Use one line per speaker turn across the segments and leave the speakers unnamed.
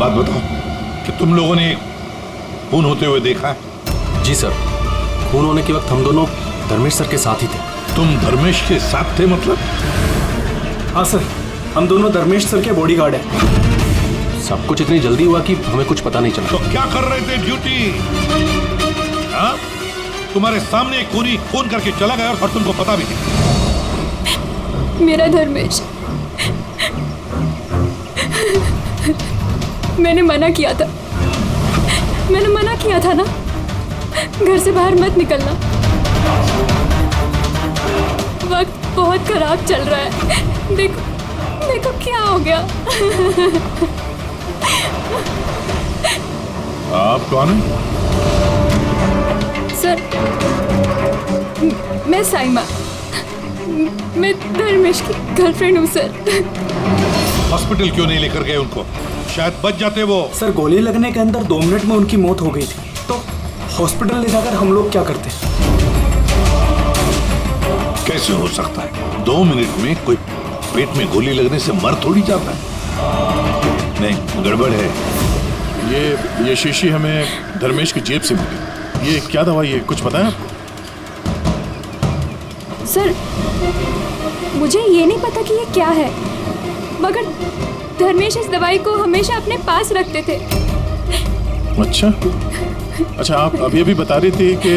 बात बताओ कि तुम लोगों ने खून होते हुए देखा है?
जी सर, खून होने के वक्त हम दोनों धर्मेश सर के साथ ही थे।
तुम धर्मेश के साथ थे मतलब?
हाँ सर, हम दोनों धर्मेश सर के बॉडीगार्ड हैं।
सब कुछ इतनी जल्दी हुआ कि हमें कुछ पता नहीं चला।
तो क्या कर रहे थे ड्यूटी? हाँ? तुम्हारे सामने एक खूनी फोन करके चला गया और तुमको पता भी नहीं।
मेरा धर्मेश, मैंने मना किया था ना, घर से बाहर मत निकलना। वक्त बहुत खराब चल रहा है। देखो क्या हो गया।
आप कौन हैं?
सर, मैं साइमा, मैं धर्मेश की गर्लफ्रेंड हूँ सर।
हॉस्पिटल क्यों नहीं लेकर गए उनको? शायद बच जाते वो।
सर, गोली लगने के अंदर 2 मिनट में उनकी मौत हो गई थी, तो हॉस्पिटल ले जाकर हम लोग क्या करते?
कैसे हो सकता है? 2 मिनट में कोई पेट में गोली लगने से मर थोड़ी जाता है। नहीं, गड़बड़ है।
ये शीशी हमें धर्मेश की जेब से मिली। ये क्या दवाई है, कुछ पता है आपको?
सर, मुझे ये नहीं पता कि ये क्या है, मगर धर्मेश इस दवाई को हमेशा अपने पास रखते थे।
अच्छा, आप अभी अभी बता रही थी कि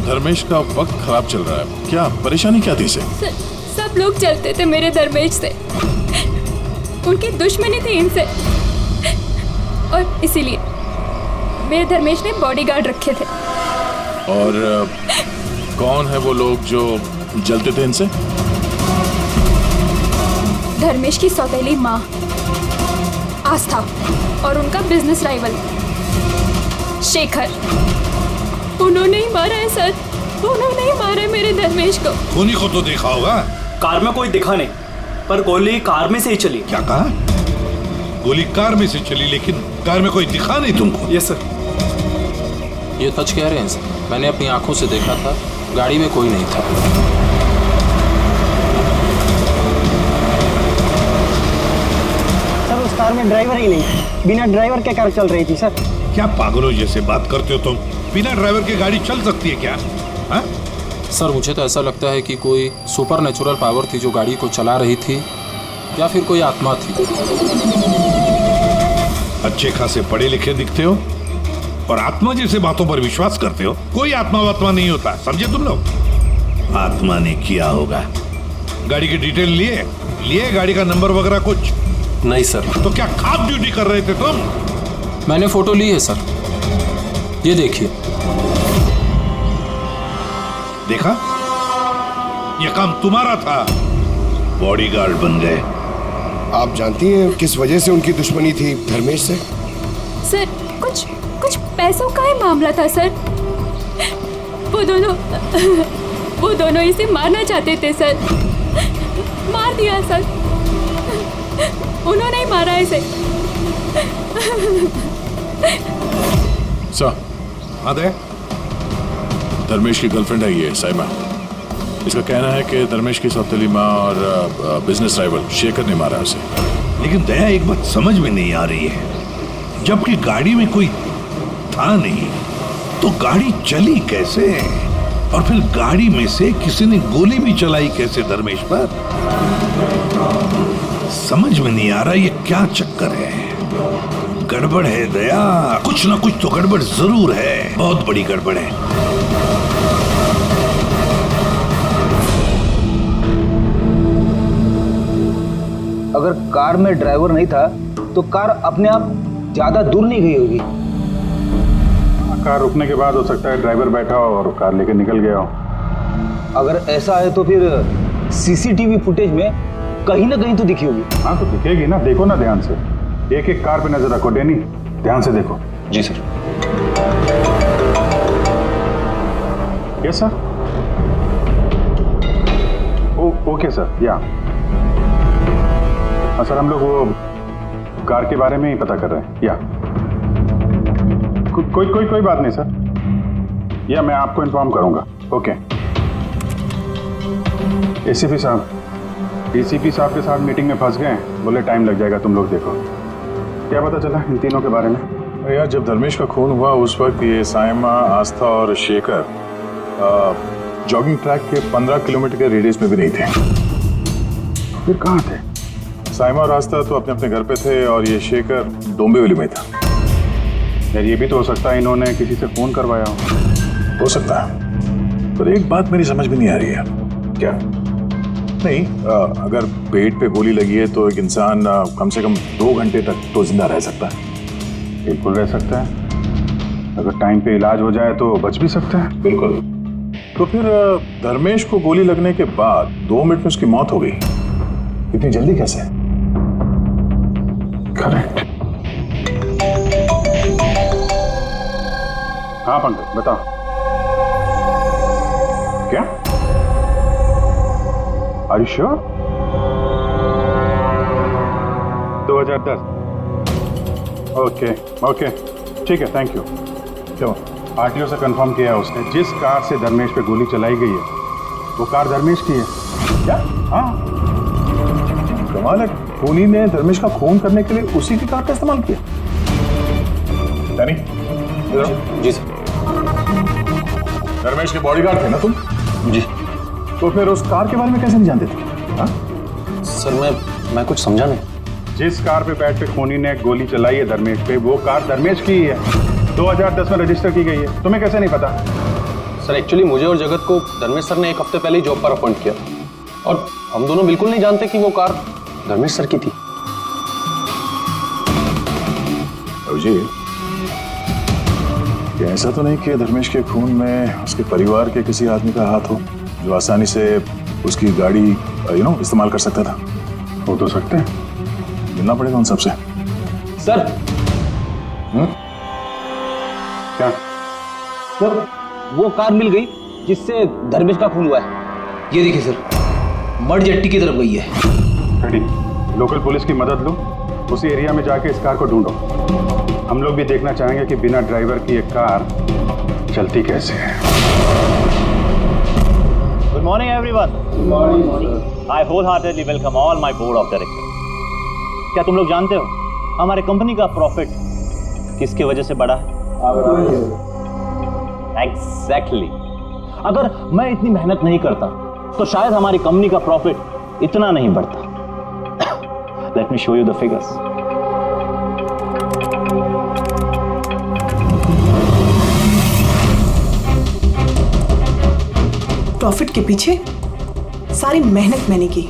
धर्मेश का वक्त खराब चल रहा है। क्या परेशानी क्या थी इसे?
सब लोग चलते थे मेरे धर्मेश से, उनकी दुश्मनी थी इनसे, और इसीलिए मेरे धर्मेश ने बॉडीगार्ड रखे थे।
और कौन है वो लोग जो जलते थे इनसे?
धर्मेश की सौतेली माँ आस्था और उनका बिजनेस राइवल शेखर। उन्होंने ही मारा है सर, उन्होंने ही मारा है मेरे धर्मेश को।
खूनी को तो देखा होगा।
कार में कोई दिखा नहीं, पर गोली कार में से ही चली।
क्या कहा? गोली कार में से चली, लेकिन कार में कोई दिखा नहीं तुमको?
Yes sir.
ये सच कह रहे हैं सर, मैंने अपनी आंखों से देखा था, गाड़ी में कोई नहीं था।
सर, उस कार में ड्राइवर ही नहीं, बिना ड्राइवर के कार चल रही थी सर।
क्या पागलों जैसे बात करते हो तुम? बिना ड्राइवर के गाड़ी चल सकती है क्या? हा?
सर, मुझे तो ऐसा लगता है कि कोई सुपर नेचुरल पावर थी जो गाड़ी को चला रही थी, या फिर कोई आत्मा थी।
अच्छे खासे पढ़े लिखे दिखते हो और आत्मा जैसे बातों पर विश्वास करते हो। कोई आत्मा वात्मा नहीं होता, समझे तुम लोग? आत्मा ने किया होगा। गाड़ी की डिटेल लिए गाड़ी का नंबर वगैरह कुछ?
नहीं सर।
तो क्या खास ड्यूटी कर रहे थे तुम?
मैंने फोटो ली है सर, ये देखिए।
देखा, ये काम तुम्हारा था, बॉडीगार्ड बन गए।
आप जानती हैं किस वजह से उनकी दुश्मनी थी धर्मेश से?
सर, कुछ पैसों का ही मामला था सर। वो दोनों इसे मारना चाहते थे सर। मार दिया सर, उन्होंने ही मारा इसे।
सर,
हाँ दे।
धर्मेश की गर्लफ्रेंड है ये साइमा। इसका कहना है कि धर्मेश की सौतेली माँ और बिजनेस राइवल शेखर ने मारा उसे।
लेकिन दया, एक बात समझ में नहीं आ रही है, जबकि गाड़ी में कोई था नहीं तो गाड़ी चली कैसे? और फिर गाड़ी में से किसी ने गोली भी चलाई कैसे धर्मेश पर? समझ में नहीं आ रहा ये क्या चक्कर है। गड़बड़ है दया, कुछ ना कुछ तो गड़बड़ जरूर है, बहुत बड़ी गड़बड़ है।
अगर कार में ड्राइवर नहीं था तो कार अपने आप ज्यादा दूर नहीं गई होगी।
कार रुकने के बाद हो सकता है ड्राइवर बैठा हो और कार लेके निकल गया हो।
अगर ऐसा है तो फिर सीसीटीवी फुटेज में कहीं ना कहीं तो दिखी होगी।
हाँ तो दिखेगी ना, देखो ना ध्यान से, एक एक कार पे नजर रखो। डैनी, ध्यान से देखो।
जी sir.
Yes sir. Okay sir, yeah sir, हम लोग वो कार के बारे में ही पता कर रहे हैं। या कोई बात नहीं सर, या मैं आपको इन्फॉर्म करूंगा। ओके। एसीपी साहब, डीसीपी साहब के साथ मीटिंग में फंस गए, बोले टाइम लग जाएगा, तुम लोग देखो। क्या पता चला इन तीनों के बारे में?
यार जब धर्मेश का खून हुआ उस वक्त ये साइमा, आस्था और शेखर जॉगिंग ट्रैक के 15 किलोमीटर के रेडियस में भी नहीं थे।
फिर कहाँ थे?
साइमा और आस्था तो अपने अपने घर पे थे और ये शेखर डोंबिवली में था।
यार ये भी तो हो सकता है इन्होंने किसी से फोन करवाया
हो सकता है, पर एक बात मेरी समझ में नहीं आ रही है। क्या? नहीं, अगर पेट पे गोली लगी है तो एक इंसान कम से कम 2 घंटे तक तो जिंदा रह सकता है।
बिल्कुल रह सकता है, अगर टाइम पे इलाज हो जाए तो बच भी सकता है।
बिल्कुल। तो फिर धर्मेश को गोली लगने के बाद 2 मिनट में उसकी मौत हो गई, इतनी जल्दी कैसे?
करेक्ट। हाँ पंकज बताओ। क्या? Are you sure? 2010। Okay okay ठीक है, थैंक यू। क्यों? आरटीओ से कंफर्म किया है उसने, जिस कार से धर्मेश पे गोली चलाई गई है वो कार धर्मेश की है।
क्या?
हाँ,
कमाल है, खूनी ने धर्मेश का खून करने के लिए उसी की कार का इस्तेमाल किया। यानी
जी सर।
धर्मेश के बॉडीगार्ड थे ना तुम?
जी।
तो फिर उस कार के बारे में कैसे नहीं जानते थे? हाँ?
सर मैं कुछ समझा नहीं।
जिस कार पे बैठ के खूनी ने गोली चलाई है धर्मेश पे, वो कार धर्मेश की ही है, 2010 में रजिस्टर की गई है। तुम्हें कैसे नहीं पता?
सर एक्चुअली मुझे और जगत को धर्मेश सर ने 1 हफ्ते पहले ही जॉब पर अपॉइंट किया और हम दोनों बिल्कुल नहीं जानते कि वो कार धर्मेश सर की थी।
अभिजीत, क्या ऐसा तो नहीं कि धर्मेश के खून में उसके परिवार के किसी आदमी का हाथ हो जो आसानी से उसकी गाड़ी इस्तेमाल कर सकता था?
हो तो सकते हैं,
मिलना पड़ेगा उन सबसे।
सर
क्या?
सर वो कार मिल गई जिससे धर्मेश का खून हुआ है। ये देखिए सर, मड जट्टी की तरफ गई है।
रेडी, लोकल पुलिस की मदद लो, उसी एरिया में जाके इस कार को ढूंढो। हम लोग भी देखना चाहेंगे कि बिना ड्राइवर की एक कार चलती कैसे है।
Good morning, everyone. Good morning. I wholeheartedly welcome all my board of directors. क्या तुम लोग जानते हो हमारे कंपनी का प्रॉफिट किसकी वजह से बढ़ा है? Exactly. अगर मैं इतनी मेहनत नहीं करता तो शायद हमारी कंपनी का प्रॉफिट इतना नहीं बढ़ता। Let me show you the figures.
Profit के पीछे सारी मेहनत मैंने की,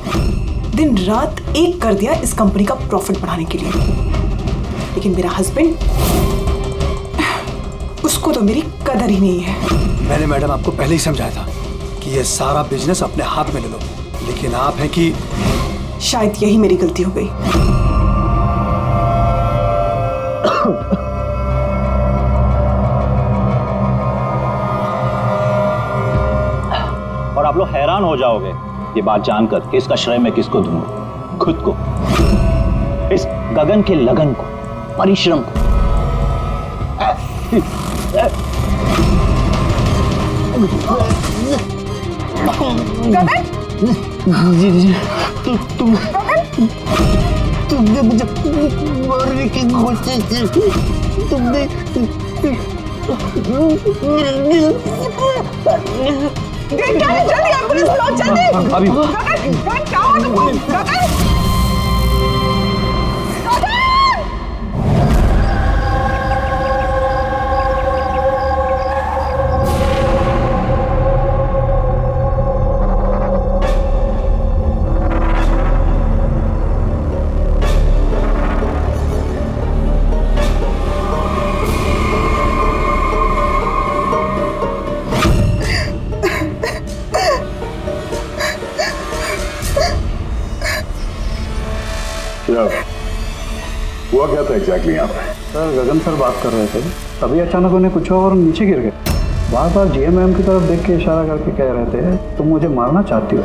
दिन रात एक कर दिया इस कंपनी का प्रॉफिट बढ़ाने के लिए। लेकिन मेरा हस्बैंड, उसको तो मेरी कदर ही नहीं है।
मैंने मैडम आपको पहले ही समझाया था कि ये सारा बिजनेस अपने हाथ में ले लो, लेकिन आप हैं कि
शायद यही मेरी गलती हो गई।
और आप लोग हैरान हो जाओगे ये बात जानकर कि इसका श्रेय मैं किसको दूंगा। खुद को, इस गगन के लगन को, परिश्रम को।
तुमने मुझे मारने की कोशिश की, तुमने
क्या है? जल्दी एम्बुलेंस बुलाओ, जल्दी।
अभी
क्या हुआ तुमको?
हुआ क्या था एग्जैक्टली यहाँ पे?
सर गगन सर बात कर रहे थे, तभी अचानक उन्हें कुछ हुआ और नीचे गिर गए। बार बार जीएम की तरफ देख के इशारा करके कह रहे थे तुम मुझे मारना चाहती हो।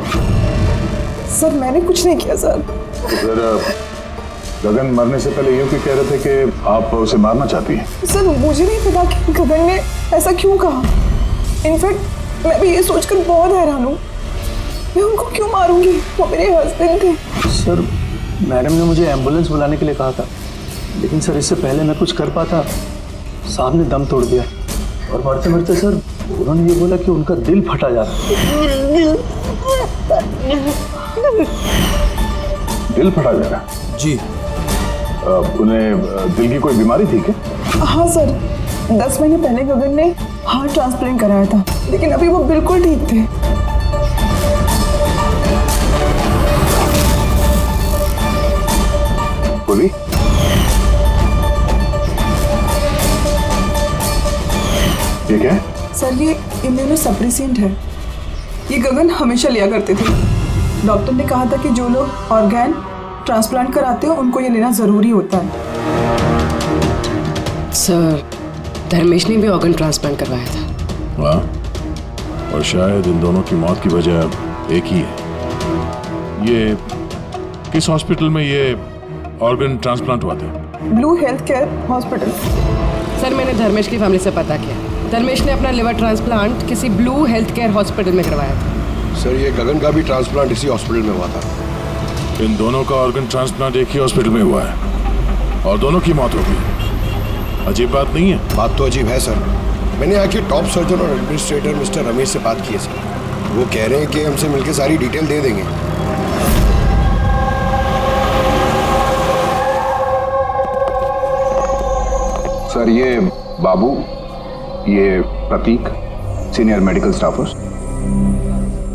सर मैंने कुछ नहीं किया सर।
तो फिर गगन मरने से पहले यूं क्यों कह रहे थे कि आप उसे मारना चाहती हैं?
सर मुझे नहीं पता कि गगन ने ऐसा क्यों कहा। इनफैक्ट मैं भी ये सोचकर बहुत हैरान हूँ, मैं उनको क्यों मारूंगी, वो मेरे हस्बैंड थे।
सर मैडम ने मुझे एम्बुलेंस बुलाने के लिए कहा था,
लेकिन सर इससे पहले मैं कुछ कर पाता, साहब ने दम तोड़ दिया और मरते मरते सर उन्होंने ये बोला कि उनका दिल फटा जा रहा है।
दिल फटा जा रहा?
जी।
उन्हें दिल की कोई बीमारी थी क्या?
हाँ सर, 10 महीने पहले गगन ने हार्ट ट्रांसप्लांट कराया था, लेकिन अभी वो बिल्कुल ठीक थे।
बोली? ये क्या है?
सर ये इम्यूनोसप्रेसेंट है। ये गगन हमेशा लिया करते थे। डॉक्टर ने कहा था कि जो लोग ऑर्गन ट्रांसप्लांट कराते हो उनको ये लेना जरूरी होता है।
सर धर्मेश ने भी ऑर्गन ट्रांसप्लांट करवाया था।
वाह, और शायद इन दोनों की मौत की वजह एक ही है। ये किस हॉस्पिटल में ये ऑर्गन ट्रांसप्लांट हुआ था?
Blue health care hospital.
Sir मैंने धर्मेश की फैमिली से पता किया, धर्मेश ने अपना लिवर ट्रांसप्लांट किसी ब्लू हेल्थ केयर हॉस्पिटल में करवाया था।
सर ये गगन का भी ट्रांसप्लांट इसी हॉस्पिटल में हुआ था।
इन दोनों का ऑर्गन ट्रांसप्लांट एक ही हॉस्पिटल में हुआ है और दोनों की मौत हो गई। अजीब बात नहीं है?
बात तो अजीब है सर। मैंने यहाँ के टॉप सर्जन और एडमिनिस्ट्रेटर मिस्टर रमेश से बात की है सर। वो कह रहे हैं कि हमसे मिलकर सारी डिटेल दे देंगे।
सर ये बाबू, ये प्रतीक, सीनियर मेडिकल स्टाफर्स,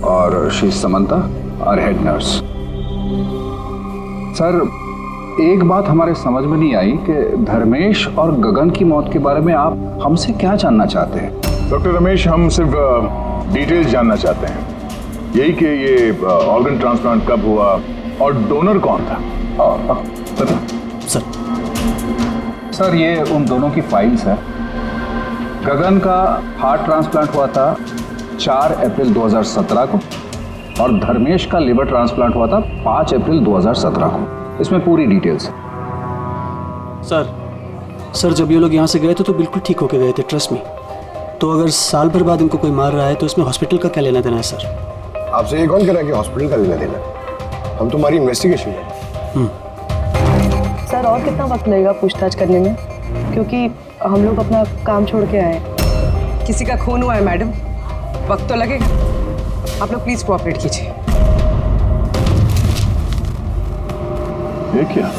और शी समंता और हेड नर्स। सर एक बात हमारे समझ में नहीं आई कि धर्मेश और गगन की मौत के बारे में आप हमसे क्या जानना चाहते हैं? डॉक्टर रमेश, हम सिर्फ डिटेल्स जानना चाहते हैं, यही कि ये ऑर्गन ट्रांसप्लांट कब हुआ और डोनर कौन था। सर ये उन दोनों की फाइल्स है। गगन का हार्ट ट्रांसप्लांट हुआ था 4 अप्रैल 2017 को और धर्मेश का लिवर ट्रांसप्लांट हुआ था 5 अप्रैल 2017 को। इसमें पूरी डिटेल्स है।
सर जब ये लोग यहाँ से गए थे तो बिल्कुल ठीक होके गए थे, ट्रस्ट मी। तो अगर साल भर बाद इनको कोई मार रहा है तो इसमें हॉस्पिटल का क्या लेना देना है सर?
आपसे ये कौन कह रहा है कि हॉस्पिटल का लेना देना? हम तुम्हारी इन्वेस्टिगेशन है।
सर और कितना वक्त लगेगा पूछताछ करने में, क्योंकि हम लोग अपना काम छोड़ के आए।
किसी का खून हुआ है मैडम, वक्त तो लगेगा। आप लोग प्लीज कोऑपरेट कीजिए।
ये क्या?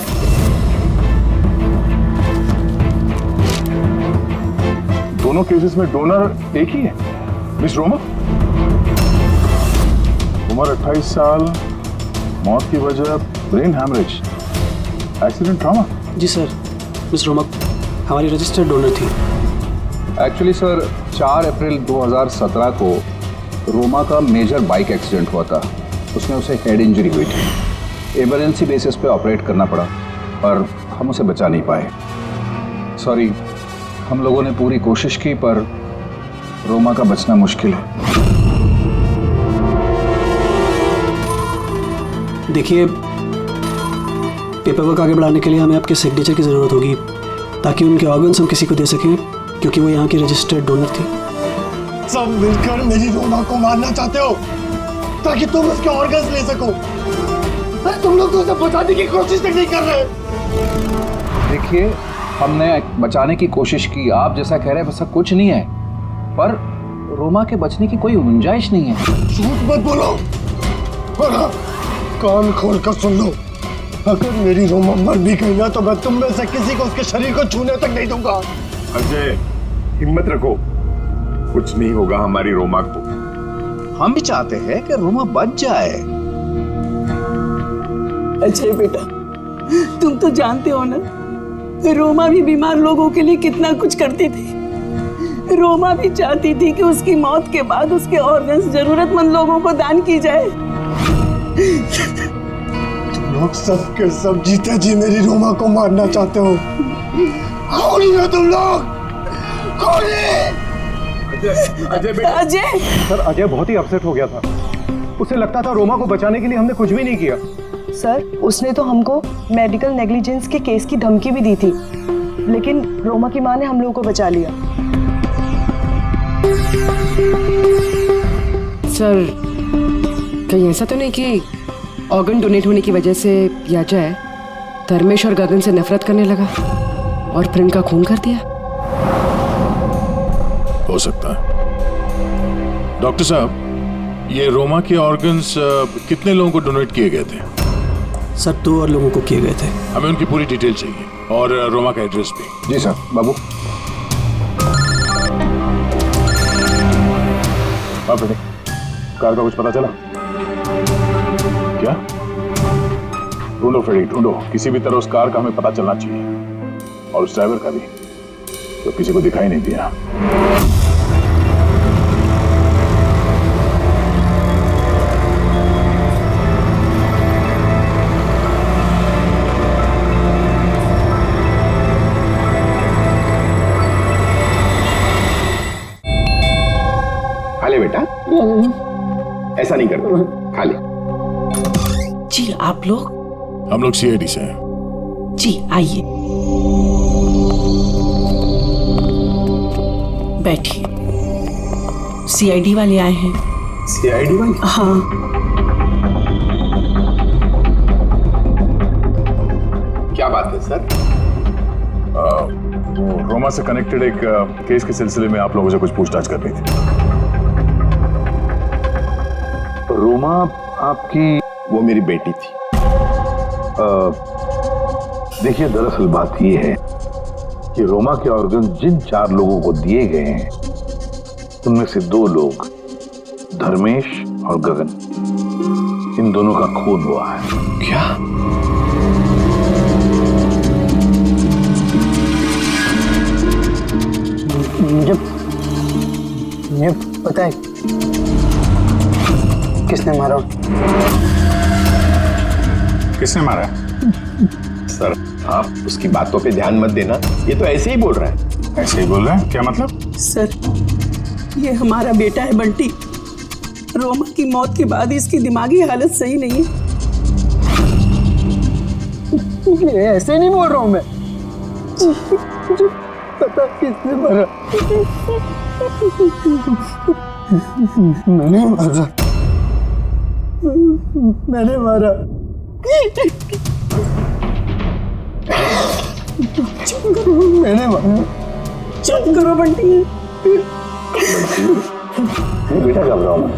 दोनों केसेस में डोनर एक ही है, मिस रोमा। उम्र 28 साल, मौत की वजह ब्रेन हैमरेज, एक्सीडेंट ट्रॉमा।
जी सर, मिस रोमा हमारी रजिस्टर्ड डोनर थी।
एक्चुअली सर 4 अप्रैल 2017 को रोमा का मेजर बाइक एक्सीडेंट हुआ था। उसमें उसे हेड इंजरी हुई थी। इमरजेंसी बेसिस पे ऑपरेट करना पड़ा पर हम उसे बचा नहीं पाए। सॉरी, हम लोगों ने पूरी कोशिश की पर रोमा का बचना मुश्किल है।
देखिए, पेपर वर्क आगे बढ़ाने के लिए हमें आपके सिग्नेचर की ज़रूरत होगी ताकि उनके ऑर्गन्स हम किसी को दे सकें, क्योंकि वो यहाँ की रजिस्टर्ड डोनर थी।
सब मिलकर मेरी रोमा को मारना चाहते हो ताकि तुम उसके ऑर्गन्स ले सको। अरे तुम लोग तो उसे बचाने की कोशिश तक नहीं कर रहे।
देखिए, हमने बचाने की कोशिश की, आप जैसा कह रहे हैं वैसा कुछ नहीं है, पर रोमा के बचने की कोई गुंजाइश नहीं है।
झूठ मत बोलो और हाँ, कान खोल कर सुन लो। अगर मेरी रोमा मर भी गई ना तो मैं तुम में से किसी को उसके शरीर को छूने तक नहीं दूंगा।
अजय, हिम्मत रखो, कुछ नहीं होगा हमारी रोमा को।
हम भी चाहते हैं कि रोमा बच जाए।
अजय बेटा, तुम तो जानते हो ना, रोमा भी बीमार लोगों के लिए कितना कुछ करती थी। रोमा भी चाहती थी कि उसकी मौत के बाद उसके ऑर्गन्स जरूरतमंद लोगों को दान की जाए।
तुम लोग सब के सब जीते जी मेरी रोमा को मारना चाहते हो। कौन हो तुम लोग? कौन है?
अजय बेटा।
अजय
सर, अजय बहुत ही अपसेट हो गया था। उसे लगता था रोमा को बचाने के लिए हमने कुछ भी नहीं किया।
सर उसने तो हमको मेडिकल नेग्लिजेंस के केस की धमकी भी दी थी, लेकिन रोमा की माँ ने हम लोगों को बचा लिया।
सर कहीं ऐसा तो नहीं कि ऑर्गन डोनेट होने की वजह से या जाए धर्मेश और गगन से नफरत करने लगा और फिर इनका खून कर दिया।
हो सकता है। डॉक्टर साहब, ये रोमा के ऑर्गन्स कितने लोगों को डोनेट किए गए थे?
सर 2 और लोगों को किए गए थे।
हमें उनकी पूरी डिटेल चाहिए और रोमा का एड्रेस भी।
जी सर। बाबू
कार का कुछ पता चला क्या? ढूंढो फ्रेडी, ढूंढो। किसी भी तरह उस कार का हमें पता चलना चाहिए और उस ड्राइवर का भी, तो किसी को दिखाई नहीं दिया।
खा ले बेटा, ऐसा नहीं करते, खा ले।
जी आप लोग?
हम लोग सीआईडी से हैं।
जी आइए, बैठिए। सीआईडी वाले आए हैं।
सीआईडी वाले?
हाँ।
क्या बात है सर?
वो रोमा से कनेक्टेड एक केस के सिलसिले में आप लोगों से कुछ पूछताछ करनी थी।
रोमा आपकी? वो मेरी बेटी थी। देखिए, दरअसल बात ये है कि रोमा के ऑर्गन जिन 4 लोगों को दिए गए हैं उनमें से 2 लोग, धर्मेश और गगन, इन दोनों का खून हुआ है।
क्या?
मुझे पता है किसने मारा।
किसने मारा?
सर, आप उसकी बातों पे ध्यान मत देना, ये तो ऐसे ही बोल रहा है।
ऐसे ही बोल रहा है? क्या मतलब?
सर, ये हमारा बेटा है बंटी। रोमा की मौत के बाद इसकी दिमागी हालत सही नहीं है।
ऐसे नहीं बोल रहा हूँ मैं। मुझे पता किसने मारा। मैंने मारा। मैंने मारा। मैंने मारा।
चुप करो बंटी।
बेटा घबराओ मत,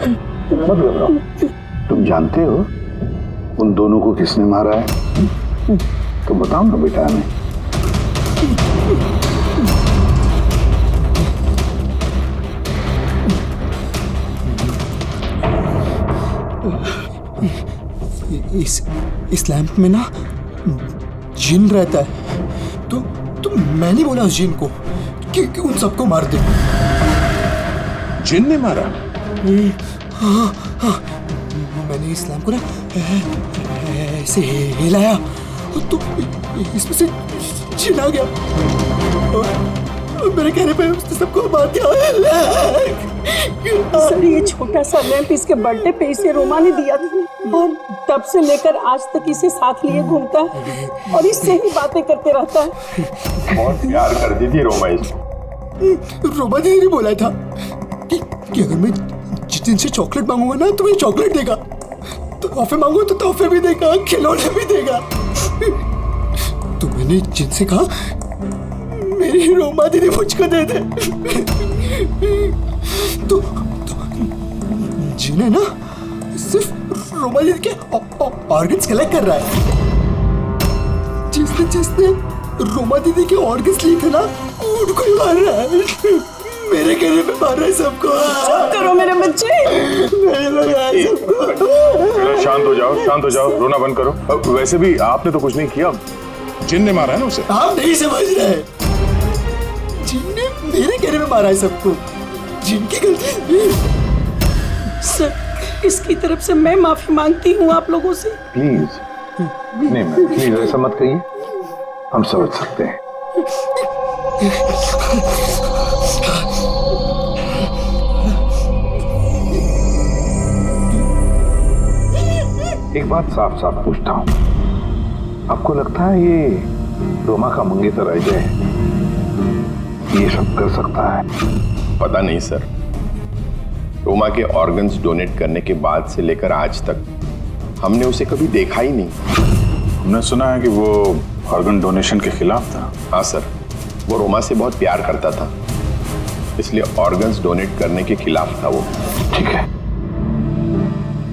घबराओ। तुम जानते हो उन दोनों को किसने मारा है? तो बताओ ना बेटा हमें।
इस लैंप में ना जिन रहता है, तो मैं नहीं बोला उस जिन को कि उन सबको मार दे।
जिन ने मारा?
हाँ, मैंने इस लैंप को ना ऐसे हिलाया तो इसमें से जिन आ गया और मेरे कहने पे उसने सबको मार दिया।
सर, ये छोटा सा लैंप इसके बर्थडे पे इसे रोमा ने दिया था और तब से लेकर आज तक इसे साथ लिए घूमता है और इससे ही बातें करते रहता है।
बहुत प्यार करती थी रोमा इसको।
रोमा ने ही बोला था कि अगर मैं जितिन से चॉकलेट मांगूंगा ना तो मुझे चॉकलेट देगा, तो तोहफे मांगू तो तोहफे भी देगा, खिलौने भी देगा। तो मैंने जिनसे कहा मेरी रोमा दीदी मुझको दे दे। तो जिन्हें ना सिर्फ रोमा दीदी के ऑर्गन्स कलेक्ट कर रहा है। जिसने रोमा दीदी के ऑर्गन्स लिए थे ना उनको ही मार रहा है। मेरे कहने पे मार रहा है सबको। चुप करो मेरे बच्चे।
शांत हो जाओ, शांत हो जाओ, रोना बंद करो। वैसे भी आपने तो कुछ नहीं किया, जिन ने मारा है ना उसे।
आप नहीं समझ रहे, जिन ने मेरे कहने पे मारा है सबको। जिनकी गलती।
सर, इसकी तरफ से मैं माफी मांगती हूँ आप लोगों से।
प्लीज नहीं मैम, प्लीज ऐसा मत कहिए, हम समझ सकते हैं। एक बात साफ साफ पूछता हूँ, आपको लगता है ये रोमा का मंगेतर अजय ये सब कर सकता है?
पता नहीं सर, रोमा के ऑर्गन्स डोनेट करने के बाद से लेकर आज तक हमने उसे कभी देखा ही नहीं।
हमने सुना है कि वो ऑर्गन डोनेशन के खिलाफ था?
हाँ सर, वो रोमा से बहुत प्यार करता था, इसलिए ऑर्गन्स डोनेट करने के खिलाफ था वो।
ठीक है,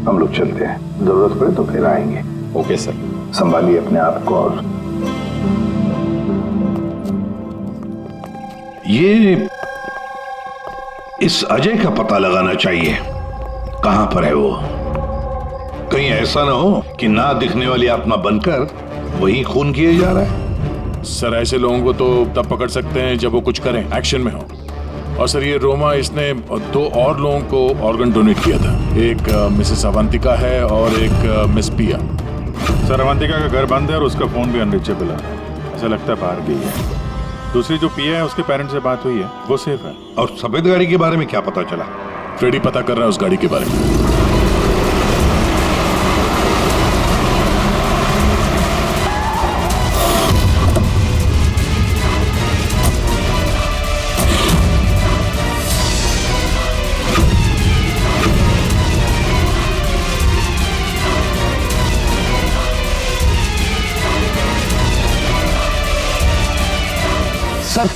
हम लोग चलते हैं, जरूरत पड़े तो फिर आएंगे।
Okay sir.
संभालिए अपने आप को। और
ये इस अजय का पता लगाना चाहिए, कहां पर है वो। कहीं ऐसा ना हो कि ना दिखने वाली आत्मा बनकर वही खून किए जा रहा है।
सर ऐसे लोगों को तो तब पकड़ सकते हैं जब वो कुछ करें, एक्शन में हो। और सर ये रोमा, इसने 2 और लोगों को ऑर्गन डोनेट किया था। एक मिसेस अवंतिका है और एक मिस पिया। सर अवंतिका का घर बंद है और उसका फोन भी अनरीचेबल है, ऐसा लगता है बाहर गई है। दूसरी जो पिया है उसके पेरेंट्स से बात हुई है, वो सेफ है।
और सफेद गाड़ी के बारे में क्या पता चला?
फ्रेडी पता कर रहा है उस गाड़ी के बारे में।
सर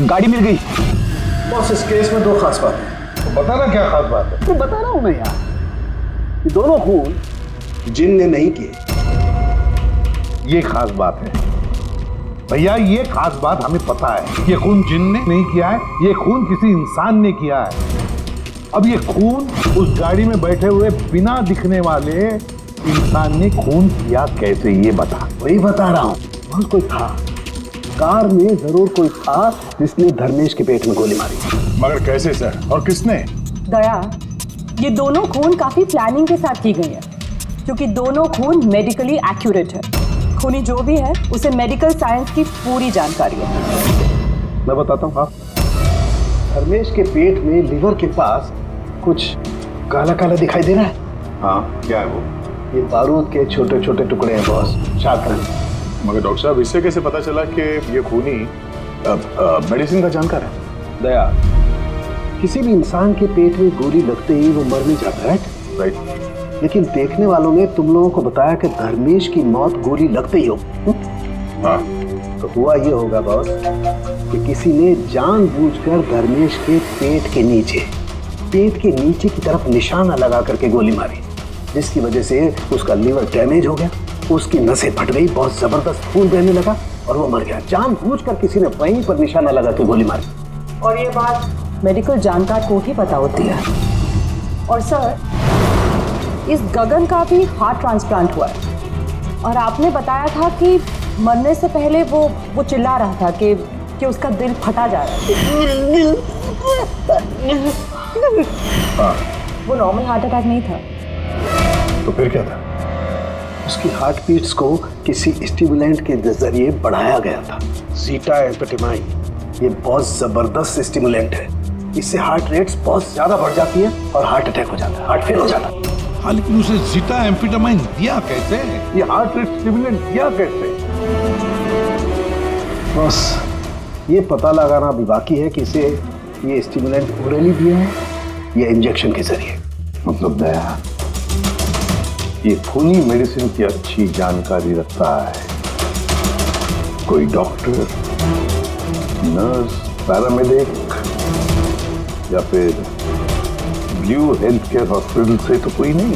गाड़ी मिल गई।
बॉस, इस केस में 2 खास बात है।
तो बताना क्या खास बात है?
तो बता रहा हूं मैं यार, ये दोनों खून जिन ने नहीं किए।
ये खास बात है भैया, ये खास बात हमें पता है। ये खून जिन ने नहीं किया है, ये खून किसी इंसान ने किया है। अब ये खून उस गाड़ी में बैठे हुए बिना दिखने वाले इंसान ने खून किया कैसे, ये बता।
वही बता रहा हूं बॉस, कोई था कार में, जरूर कोई था जिसने धर्मेश के पेट में गोली मारी।
मगर कैसे सर, और किसने?
दया, ये दोनों खून काफी प्लानिंग के साथ की गई है, क्योंकि दोनों खून मेडिकली एक्यूरेट है। खूनी जो भी है उसे मेडिकल साइंस की पूरी जानकारी है।
मैं बताता हूँ। हाँ,
धर्मेश के पेट में लिवर के पास कुछ काला काला दिखाई दे रहा है।
हाँ, क्या है वो?
ये बारूद के छोटे छोटे टुकड़े हैं बॉस, छात्र।
मगर डॉक्टर साहब, इससे कैसे पता चला कि ये खूनी मेडिसिन का जानकार है?
दया, किसी भी इंसान के पेट में गोली लगते ही वो मर नहीं जाता है,
राइट?
लेकिन देखने वालों ने तुम लोगों को बताया कि धर्मेश की मौत गोली लगते ही हो।
हाँ,
तो हुआ ये होगा बॉस कि किसी ने जानबूझकर धर्मेश के पेट के नीचे की तरफ निशाना लगा करके गोली मारी, जिसकी वजह से उसका लिवर डैमेज हो गया, उसकी नसें फट गई, बहुत जबरदस्त खून बहने लगा और वो मर गया। जानबूझकर किसी ने वहीं पर निशाना लगा के गोली मारी।
और ये बात मेडिकल जानकार को ही पता होती है। और सर, इस गगन का भी हार्ट ट्रांसप्लांट हुआ है और आपने बताया था कि मरने से पहले वो चिल्ला रहा था कि उसका दिल फटा जा रहा है। वो नॉर्मल हार्ट अटैक नहीं था।
तो फिर क्या था?
उसकी हार्ट बीट्स को किसी स्टिमुलेंट के जरिए बढ़ाया गया था। जीटा एम्फेटामाइन ये बहुत जबरदस्त स्टिमुलेंट है, इससे हार्ट रेट्स बहुत ज्यादा बढ़ जाती है और हार्ट अटैक हो जाता है, हार्ट फेल हो जाता है।
हाँ, लेकिन उसे जीटा एम्फेटामाइन दिया कैसे?
ये हार्ट रेट स्टिमुलेंट दिया कैसे?
बस ये पता लगाना भी बाकी है कि इसे ये स्टिमुलेंट ओरली दिया है या इंजेक्शन के जरिए।
मतलब दया, ये खूनी मेडिसिन की अच्छी जानकारी रखता है कोई डॉक्टर, नर्स, पैरामेडिक या फिर ब्लू हेल्थ केयर हॉस्पिटल से तो कोई नहीं।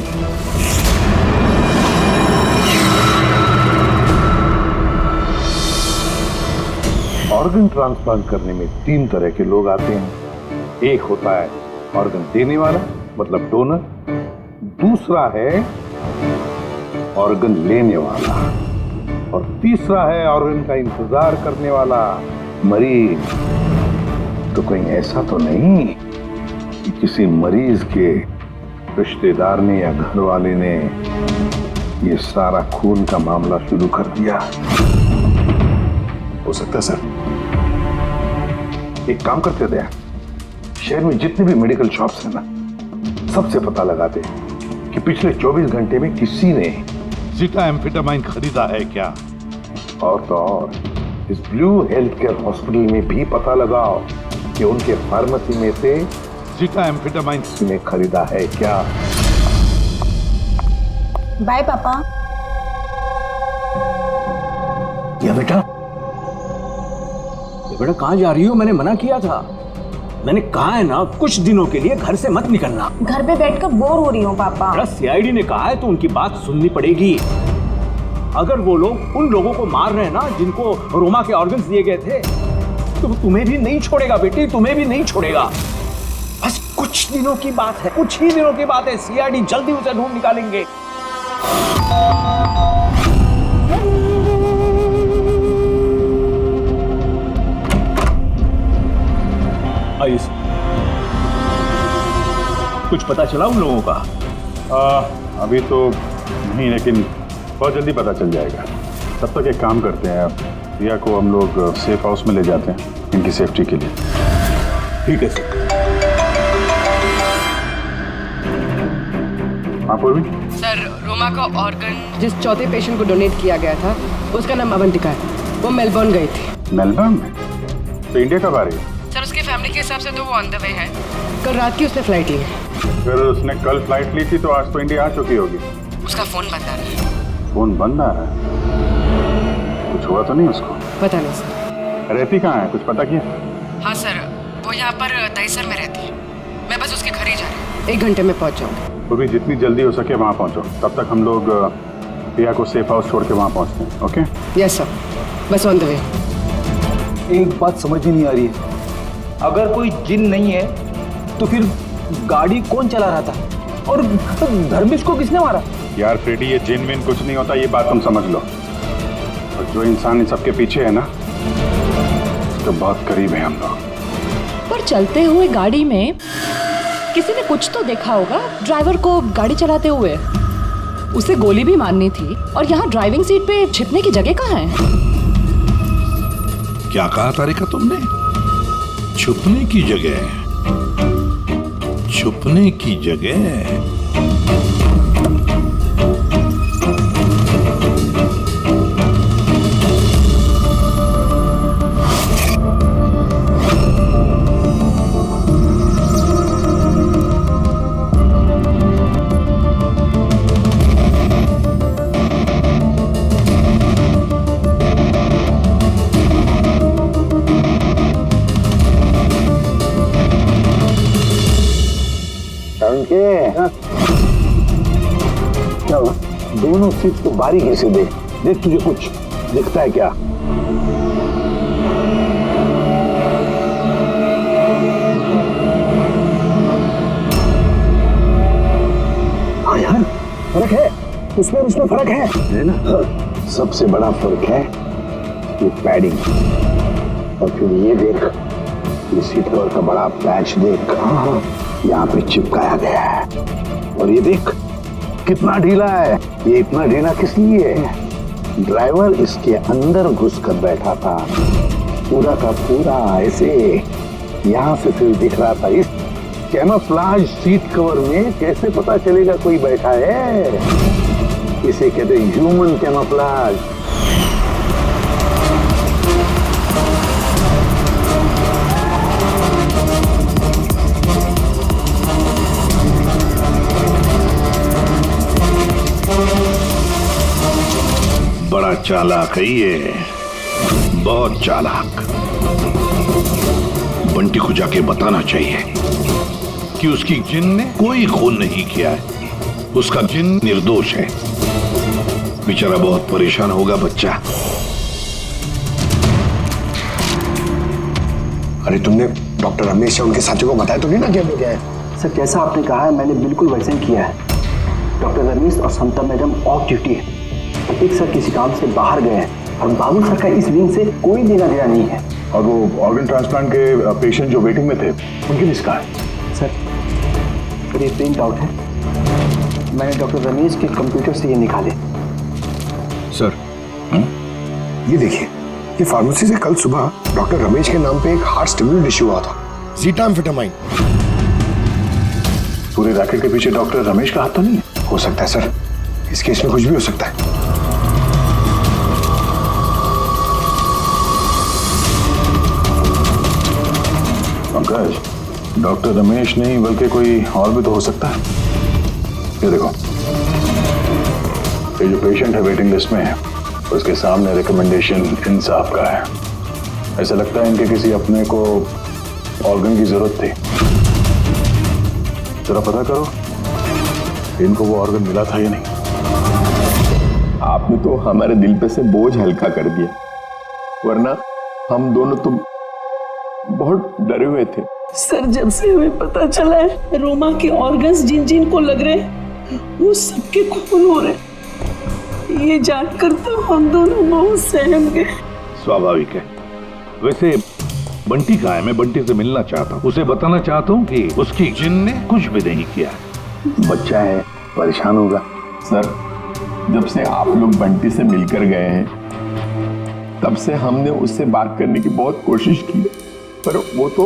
ऑर्गन ट्रांसप्लांट करने में 3 तरह के लोग आते हैं। एक होता है ऑर्गन देने वाला, मतलब डोनर। दूसरा है ऑर्गन लेने वाला, और तीसरा है ऑर्गन का इंतजार करने वाला, मरीज। तो कहीं ऐसा तो नहीं कि किसी मरीज के रिश्तेदार ने या घर वाले ने ये सारा खून का मामला शुरू कर दिया?
हो सकता है सर।
एक काम करते थे, शहर में जितने भी मेडिकल शॉप्स हैं ना, सबसे पता लगाते कि पिछले 24 घंटे में किसी ने
जीटा एम्फेटामाइन खरीदा है क्या।
और तो और इस ब्लू हेल्थ केयर हॉस्पिटल में भी पता लगाओ कि उनके फार्मेसी में से
जीटा एम्फेटामाइन
ने खरीदा है क्या।
बाय पापा।
बेटा बेटा कहाँ जा रही हो? मैंने मना किया था। मैंने कहा है ना कुछ दिनों के लिए घर से मत निकलना।
घर पे बैठकर बोर हो रही हूँ पापा।
सीआईडी ने कहा है तो उनकी बात सुननी पड़ेगी। अगर वो लोग उन लोगों को मार रहे हैं ना जिनको रोमा के ऑर्गन्स दिए गए थे, तो तुम्हें भी नहीं छोड़ेगा बेटी, तुम्हें भी नहीं छोड़ेगा। बस कुछ दिनों की बात है, कुछ ही दिनों की बात है। सीआईडी जल्दी उसे ढूंढ निकालेंगे। आइए, कुछ पता चला उन लोगों का?
अभी तो नहीं, लेकिन बहुत जल्दी पता चल जाएगा। तब तक एक काम करते हैं, प्रिया को हम लोग सेफ हाउस में ले जाते हैं इनकी सेफ्टी के लिए।
ठीक है सर।
हाँ पूर्वी?
सर, रोमा का ऑर्गन जिस चौथे पेशेंट को डोनेट किया गया था उसका नाम अवंतिका है। वो मेलबर्न गई थी।
मेलबर्न में? तो इंडिया कब आ रही है?
सर, उसकी फैमिली के हिसाब से तो वो ऑन द वे है। कल रात की उसने फ्लाइट ली है।
फिर उसने कल फ्लाइट ली थी तो आज तो इंडिया आ चुकी होगी।
उसका फोन बंद आ रहा है।
फोन बंद आ रहा है? कुछ हुआ तो नहीं उसको?
पता नहीं सर।
रहती कहाँ है, कुछ पता किया?
हाँ सर, वो यहाँ पर दहीसर में रहती है। मैं बस उसके घर ही जा रही हूँ। 1 घंटे में पहुँच जाऊँगी।
तो भी जितनी जल्दी हो सके वहाँ पहुँचो। तब तक हम लोग प्रिया को सेफ हाउस छोड़ के वहाँ पहुँचते हैं। ओके?
यस सर, बस ऑन द वे।
एक बात समझ में नहीं आ रही है, अगर कोई जिन नहीं है तो फिर गाड़ी कौन चला रहा था और धर्मेश को किसने मारा?
यार फ्रेडी, ये जिन विन कुछ नहीं होता, ये बात तुम समझ लो। और जो इंसान इन सबके पीछे है ना, तो बहुत करीब है हम लोग।
पर चलते हुए गाड़ी में किसी ने कुछ तो देखा होगा ड्राइवर को गाड़ी चलाते हुए। उसे गोली भी मारनी थी और यहाँ ड्राइविंग सीट पे छिपने की जगह कहाँ है?
क्या कहा तारिका तुमने? छुपने की जगह? छुपने की जगह?
क्या हुआ? दोनों सीट तो बारीकी से देख, देख तुझे कुछ दिखता है क्या? हाँ यार, फर्क है उसमें और उसमें फर्क है ना? सबसे बड़ा फर्क है ये पैडिंग। और फिर ये देख, ये सीट कवर का बड़ा पैच देख, हाँ यहाँ पे चिपकाया गया है। और ये देख कितना ढीला है। ये इतना ढीला किस लिए है? ड्राइवर इसके अंदर घुस कर बैठा था, पूरा का पूरा ऐसे यहाँ से फिर दिख रहा था। इस कैमोफ्लेज सीट कवर में कैसे पता चलेगा कोई बैठा है? इसे कहते हैं ह्यूमन कैमोफ्लेज।
बड़ा चालाक है ये, बहुत चालाक। बंटी को जाके बताना चाहिए कि उसकी जिन ने कोई खून नहीं किया है, उसका जिन निर्दोष है। बेचारा बहुत परेशान होगा बच्चा।
अरे तुमने डॉक्टर रमेश या उनके साथियों को बताया तो नहीं ना क्या क्या है?
सर, जैसा आपने कहा है मैंने बिल्कुल वैसे ही किया है। डॉक्टर रमेश और समता मैडम ऑफ ड्यूटी है। प्रतीक सर किसी काम से बाहर गए हैं और बाबू सर का इस विंग से कोई लेना देना नहीं है।
और वो ऑर्गन ट्रांसप्लांट के पेशेंट जो वेटिंग में थे, उनकी लिस्ट कहाँ है?
सर ये प्रिंट आउट है, मैंने डॉक्टर रमेश के कंप्यूटर से ये निकाले।
सर ये देखिए, ये फार्मेसी से कल सुबह डॉक्टर रमेश के नाम पे एक हार्ट स्टिमुलेंट इश्यू हुआ था, ज़ीटाम्फेटामाइन।
पूरे रैकेट के पीछे डॉक्टर रमेश का हाथ तो नहीं है?
हो सकता है सर, इस केस में कुछ भी हो सकता है।
पंकज, डॉक्टर रमेश नहीं बल्कि कोई और भी तो हो सकता है। ये देखो, ये जो पेशेंट है वेटिंग लिस्ट में है, उसके सामने रिकमेंडेशन इंसाफ का है। ऐसा लगता है इनके किसी अपने को ऑर्गन की जरूरत थी। जरा पता करो इनको वो ऑर्गन मिला था या नहीं।
आपने तो हमारे दिल पे से बोझ हल्का कर दिया, वरना हम दोनों तो बहुत डरे हुए थे।
सर, जब से हमें पता चला है रोमा के ऑर्गन्स जिन जिन को लग रहे हैं वो सबके खून हो रहे हैं, ये जानकर तो हम दोनों बहुत सहम गए।
स्वाभाविक है। वैसे बंटी कहाँ है? मैं बंटी से मिलना चाहता हूँ, उसे बताना चाहता हूँ कि उसकी जिन ने कुछ भी नहीं किया।
बच्चा है, परेशान होगा। सर, जब से आप लोग बंटी से मिलकर गए हैं तब से हमने उससे बात करने की बहुत कोशिश की, पर वो तो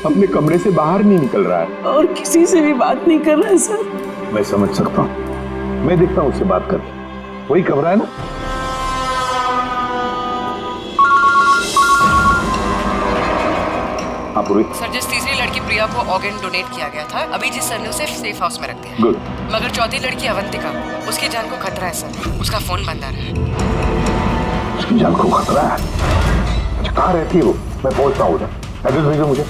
अपने कमरे से बाहर नहीं निकल रहा है
और किसी से भी बात नहीं कर रहा है। सर,
मैं समझ सकता हूँ, मैं देखता हूँ उससे बात कर। वही कमरा है ना? हाँ पूरी।
सर, जिस तीसरी लड़की प्रिया को ऑर्गन डोनेट किया गया था, अभी जिस सर ने उसे सेफ हाउस में रख दिया।
गुड।
मगर चौथी लड़की अवंतिका, उसकी जान को खतरा है सर। उसका फोन बंद आ रहा है।
उसकी जान को खतरा है? अच्छा, कहाँ रहती है वो? मैं पहुंचता हूँ उधर। एड्रेस भेजो मुझे।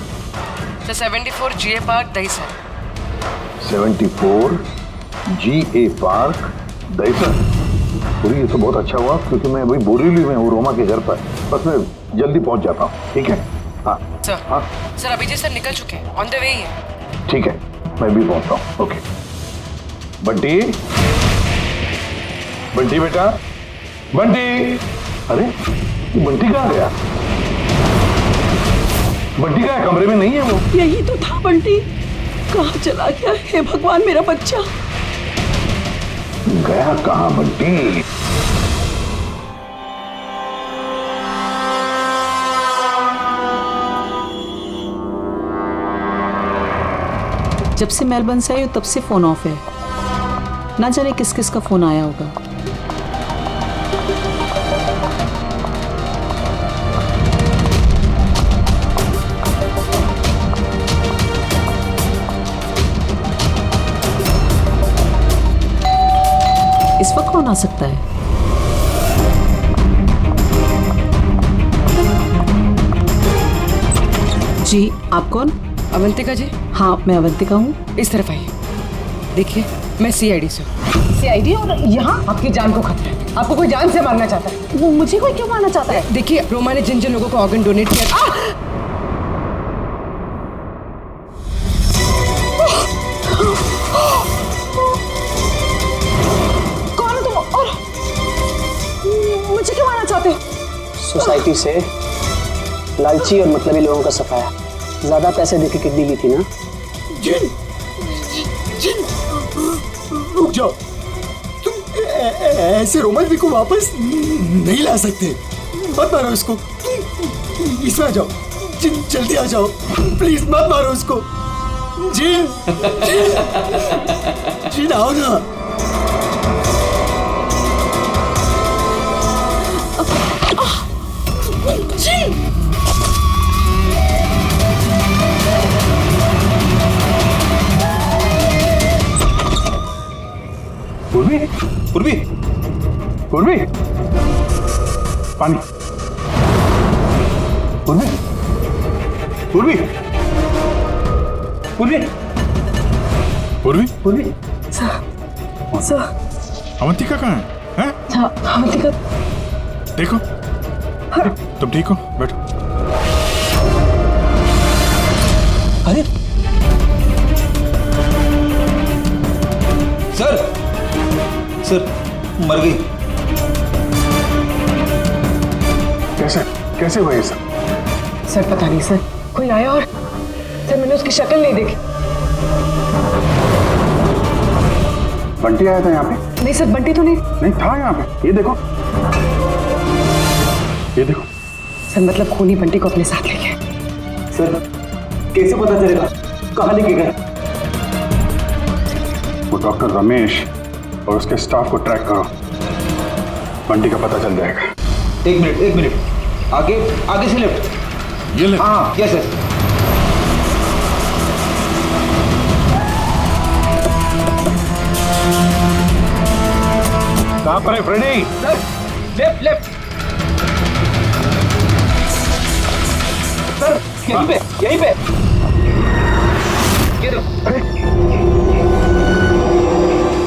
Sir, 74 GA park, Dahisar.
74 GA park, Dahisar. पूरी, ये तो बहुत अच्छा हुआ क्योंकि मैं अभी बोरीवली में हूँ, रोमा के घर पर। बस मैं जल्दी पहुंच जाता हूँ। ठीक है? हाँ
सर।
हाँ
सर, अभिजीत सर निकल चुके हैं, ऑन द वे ही है।
ठीक है, मैं भी पहुंचता हूँ। ओके। बंटी, बंटी बेटा, बंटी। अरे ये बंटी कहाँ गया? बंटी कहाँ है? कमरे में नहीं है वो?
यही तो था बंटी, कहाँ चला गया? हे भगवान, मेरा बच्चा
गया कहाँ बंटी?
जब से मेलबर्न से आई हो तब से फोन ऑफ है। ना जाने किस किस का फोन आया होगा। इस वक्त कौन आ सकता है? जी, आप कौन?
अवंतिका जी।
हाँ, मैं अवंतिका हूँ।
इस तरफ आइए, देखिए मैं CID से हूँ।
CID? और यहाँ
आपकी जान को खतरा है। आपको कोई जान से मारना चाहता है।
वो मुझे कोई क्यों मारना चाहता है?
देखिए, रोमा ने जिन जिन लोगों को ऑर्गन डोनेट किया।
कौन हो तुम और मुझे क्यों मारना चाहते हो?
सोसाइटी से लालची और मतलबी लोगों का सफाया। ज्यादा पैसे देके किडनी ली थी ना?
जिन, जिन, रुक जाओ। तुम ऐसे रोमन को वापस नहीं ला सकते। मत मारो इसको। इसमें आ जाओ। जिन, जल्दी आ जाओ। प्लीज मत मारो उसको। जिन, जिन, जिन आओ ना। जिन,
पूर्वी, पूर्वी, पूर्वी, पानी। पूर्वी, पूर्वी, पूर्वी,
पूर्वी,
पूर्वी। सर,
अवंतिका कहाँ है? हैं?
अवंतिका।
देखो, तुम ठीक हो? बैठो।
अरे सर, सर मर गई।
कैसे कैसे हुआ ये सब?
सर पता नहीं सर, कोई आया और सर मैंने उसकी शक्ल नहीं देखी।
बंटी आया था यहाँ पे?
नहीं सर, बंटी तो नहीं
था यहाँ पे। ये देखो, ये देखो।
सर मतलब खूनी बंटी को अपने साथ ले गए।
सर कैसे पता चलेगा कहाँ लेके गए?
वो डॉक्टर रमेश और उसके स्टाफ को ट्रैक करो, बंटी का पता चल जाएगा।
एक मिनट, आगे आगे से लेफ्ट।
ये ले।
हाँ यस सर।
कहाँ पर है फ्रेडी?
Left left. सर यहीं पे यहीं पे।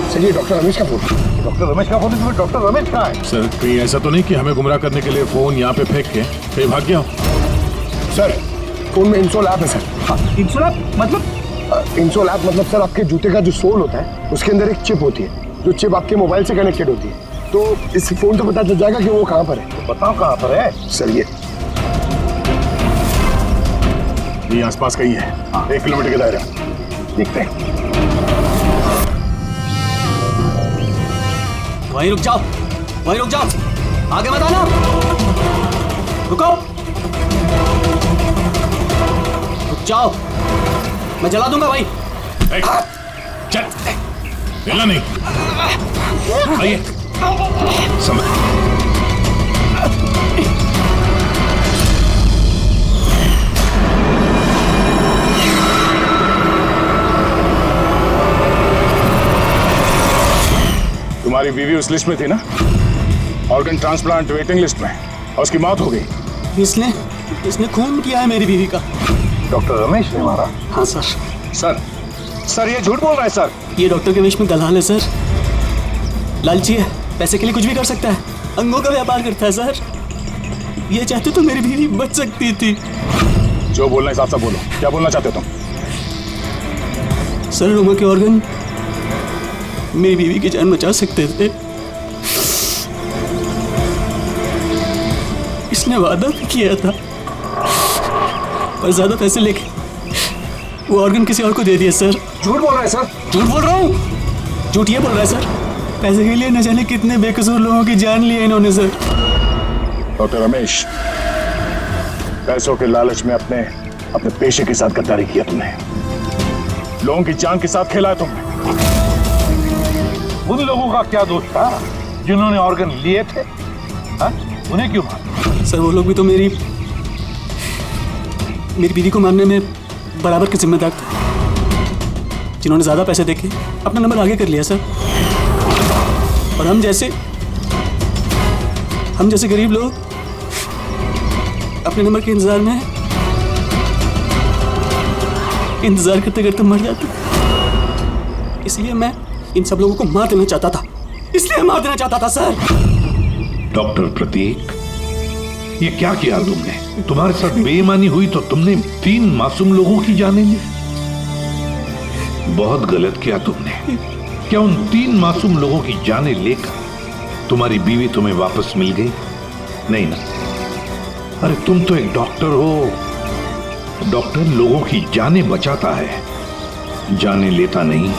सर ये डॉक्टर रमेश का फोन। डॉक्टर रमेश का फोन है, डॉक्टर रमेश कहाँ है?
सर कहीं ऐसा तो नहीं कि हमें गुमराह करने के लिए फोन यहाँ पे फेंक के कहीं भाग गया हो?
सर फोन में इंसोल ऐप है सर।
इंसोल ऐप मतलब?
इंसोल ऐप मतलब सर आपके जूते का जो सोल होता है उसके अंदर एक चिप होती है, जो चिप आपके मोबाइल से कनेक्टेड होती है। तो इस फोन से पता चल जाएगा कि वो कहाँ पर है।
तो बताओ कहाँ पर है?
सर ये
आसपास कहीं है। 1 किलोमीटर के दायरा
देखते हैं।
वहीं रुक जाओ, वहीं रुक जाओ, आगे मत आना। रुको, रुक जाओ, मैं जला दूंगा भाई।
चल, हिलना नहीं। आइए, तुम्हारी बीवी उस लिस्ट में थी ना, ऑर्गन ट्रांसप्लांट वेटिंग लिस्ट में, और उसकी मौत हो गई।
इसने खून किया है मेरी बीवी का।
डॉक्टर रमेश ने मारा?
हाँ सर।
सर ये झूठ बोल रहा है सर।
ये डॉक्टर के वेश में दलाल है सर, लालची है, पैसे के लिए कुछ भी कर सकता है, अंगों का व्यापार करता है सर। ये चाहते तो मेरी बीवी बच सकती थी।
जो बोलना है साफ साफ बोलो, क्या बोलना चाहते हो तुम?
सर रोमा के ऑर्गन मेरी बीवी की जान बचा सकते थे। इसने वादा भी किया था, पर ज्यादा पैसे लेके वो ऑर्गन किसी और को दे दिया सर।
झूठ बोल रहा है सर।
झूठ बोल रहा हूँ, झूठ ये बोल रहा है सर। पैसे के लिए न जाने कितने बेकसूर लोगों की जान ली है इन्होंने सर।
डॉक्टर रमेश, पैसों के लालच में अपने पेशे के साथ गद्दारी किया तुमने, लोगों की जान के साथ खेला है तुमने।
उन लोगों का क्या दोष था जिन्होंने ऑर्गन लिए थे? हा? उन्हें क्यों मारा?
सर वो लोग भी तो मेरी बीवी को मारने में बराबर के जिम्मेदार थे, जिन्होंने ज्यादा पैसे देके अपना नंबर आगे कर लिया सर। और हम जैसे गरीब लोग अपने नंबर के इंतजार करते करते मर जाते। इसलिए मैं इन सब लोगों को मार देना चाहता था, इसलिए मार देना चाहता था सर।
डॉक्टर प्रतीक, ये क्या किया तुमने? तुम्हारे साथ बेईमानी हुई तो तुमने 3 मासूम लोगों की जानें ली। बहुत गलत किया तुमने। क्या उन 3 मासूम लोगों की जानें लेकर तुम्हारी बीवी तुम्हें वापस मिल गई? नहीं ना। अरे तुम तो एक डॉक्टर हो, डॉक्टर लोगों की जानें बचाता है, जानें लेता नहीं।